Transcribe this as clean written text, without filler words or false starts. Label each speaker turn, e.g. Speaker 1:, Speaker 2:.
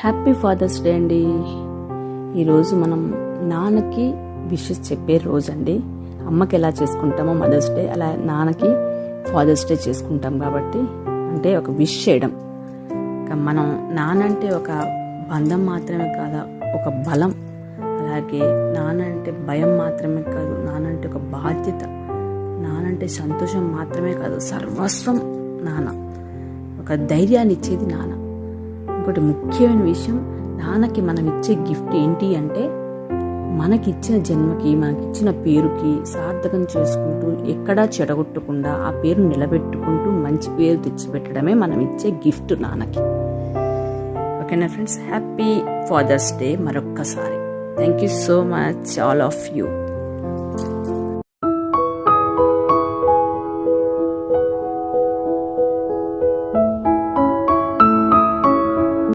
Speaker 1: Happy fathers day అండి. ఈరోజు మనం నాన్నకి విషెస్ చెప్పే రోజు అండి. అమ్మకి ఎలా చేసుకుంటామో మదర్స్ డే, అలా నాన్నకి ఫాదర్స్ డే చేసుకుంటాం కాబట్టి, అంటే ఒక విష్ చేయడం. మనం నాన్న అంటే ఒక బంధం మాత్రమే కాదు, ఒక బలం. అలాగే నాన్న అంటే భయం మాత్రమే కాదు, నాన్న అంటే ఒక బాధ్యత. నాన్న అంటే సంతోషం మాత్రమే కాదు, సర్వస్వం నాన్న. ఒక ధైర్యాన్ని ఇచ్చేది నాన్న. ఇంకోటి ముఖ్యమైన విషయం, నాన్నకి మనం ఇచ్చే గిఫ్ట్ ఏంటి అంటే, మనకిచ్చిన జన్మకి, మనకిచ్చిన పేరుకి సార్థకం చేసుకుంటూ, ఎక్కడా చెడగొట్టకుండా ఆ పేరు నిలబెట్టుకుంటూ మంచి పేరు తెచ్చిపెట్టడమే మనం ఇచ్చే గిఫ్ట్ నాన్నకి. ఓకేనా ఫ్రెండ్స్, హ్యాపీ ఫాదర్స్ డే మరొక్కసారి. Thank you so much all of you.